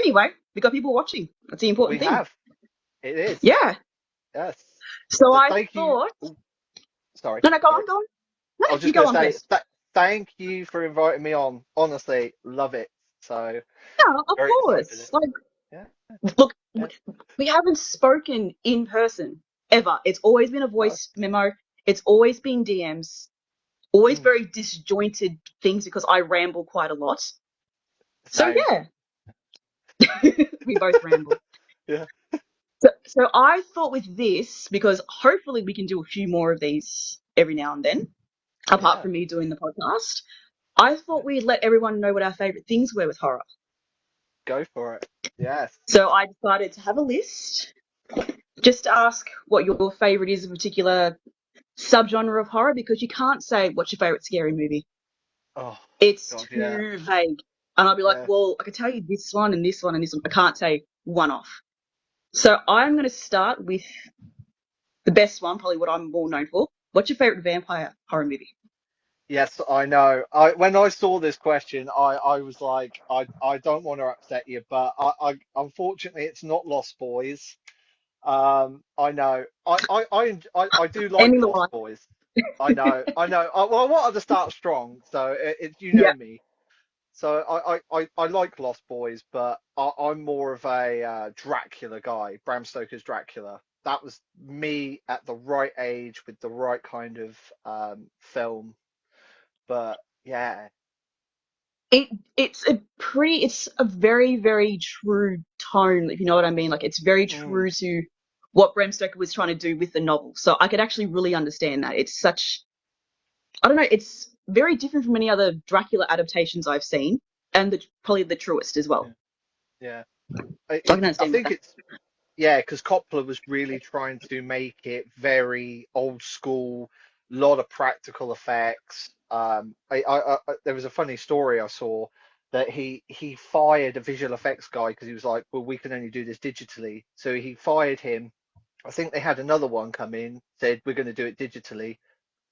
Anyway, we got people watching. That's the We important thing. have. It is. Yeah. Yes. So So I thank you. thought, Oh, sorry. no, no, go Sorry. on, go on. No, I was you just go going to on say first. thank you for inviting me on. Honestly, love it. So Yeah, of very excited for course. this. Like, Yeah. look, Yeah. we haven't spoken in person ever. It's always been a No. voice memo. It's always been DMs. Always Mm, very disjointed things because I ramble quite a lot. So same. yeah, we both ramble. Yeah. So I thought with this, because hopefully we can do a few more of these every now and then, apart Yeah. from me doing the podcast, I thought we'd let everyone know what our favorite things were with horror. Go for it. Yes. So I decided to have a list, just to ask what your favorite is of a particular subgenre of horror, because you can't say what's your favorite scary movie. Oh It's God. Yeah. too vague. And I'll be like, Yeah. well, I can tell you this one and this one and this one. I can't say one off. So I'm going to start with the best one, probably what I'm more known for. What's your favorite vampire horror movie? Yes, I know. I when I saw this question, I was like, I don't want to upset you, but I unfortunately it's not Lost Boys. I know. I do like Ending the Lost line. Boys. I know. I know. Well, I wanted to start strong, so you know Yeah. me. So I like Lost Boys, but I'm more of a Dracula guy, Bram Stoker's Dracula. That was me at the right age with the right kind of film. But yeah, It it's a very, very true tone, if you know what I mean. Like it's very mm, true to what Bram Stoker was trying to do with the novel. So I could actually really understand that. It's such I don't know, it's very different from any other Dracula adaptations I've seen, and probably the truest as well. yeah, yeah. So I can I understand with think that. it's yeah, because Coppola was really trying to make it very old school, lot of practical effects. There was a funny story I saw that he fired a visual effects guy because he was like, well, we can only do this digitally. So he fired him. I think they had another one come in, said we're going to do it digitally,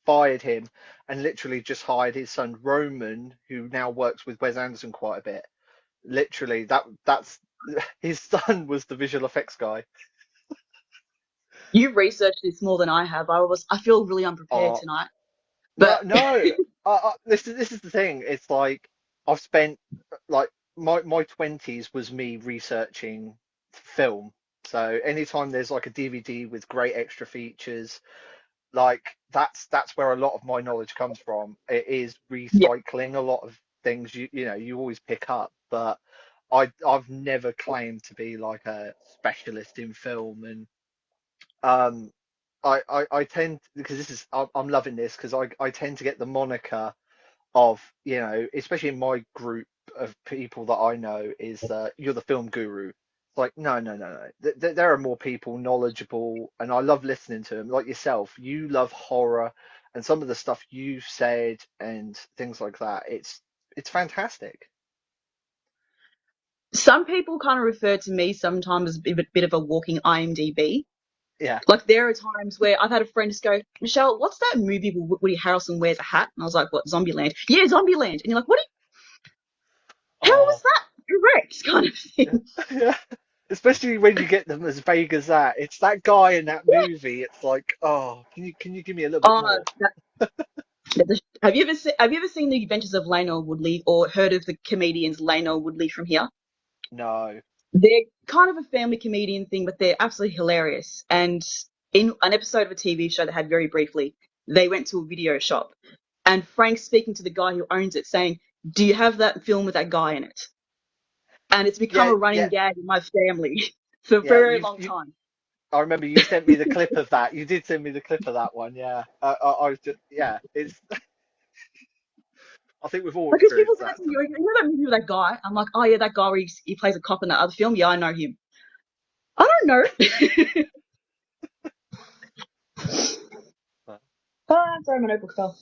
fired him, and literally just hired his son Roman, who now works with Wes Anderson quite a bit. Literally, that's his son was the visual effects guy. You've researched this more than I have. I feel really unprepared Oh, tonight. no, But no. This is the thing. It's like I've spent like my 20s was me researching film. So anytime there's like a DVD with great extra features, like that's where a lot of my knowledge comes from. It is yeah. recycling a lot of things you always pick up, but I've never claimed to be like a specialist in film, and um I tend because I'm loving this because I tend to get the moniker of especially in my group of people that I know is you're the film guru. It's like no, no, no, no. There are more people knowledgeable, and I love listening to them. Like yourself, you love horror, and some of the stuff you've said and things like that. It's fantastic. Some people kind of refer to me sometimes as a bit of a walking IMDb. Yeah. Like there are times where I've had a friend just go, Michelle, what's that movie where Woody Harrelson wears a hat? And I was like, what, Zombieland? Yeah, Zombieland. And you're like, how was Oh, that correct? Kind of yeah. thing. Yeah. Especially when you get them as vague as that. It's that guy in that movie. It's like, oh, can you give me a little bit Oh, more? have you ever seen The Adventures of Lionel Woodley or heard of the comedians Lionel Woodley from here? No. They're kind of a family comedian thing, but they're absolutely hilarious. And in an episode of a TV show that had very briefly, they went to a video shop and Frank's speaking to the guy who owns it saying, do you have that film with that guy in it? And it's become Yeah, a running yeah, gag in my family for a yeah. very long time. I remember you sent me the clip of that. You did send me the clip of that one. Yeah. I was just, yeah. It's. I think we've all Because people experienced say that that to me, you sometimes. know that movie with that guy? I'm like, oh yeah, that guy where he plays a cop in that other film. Yeah, I know him. I don't know. But Oh, sorry, my notebook fell.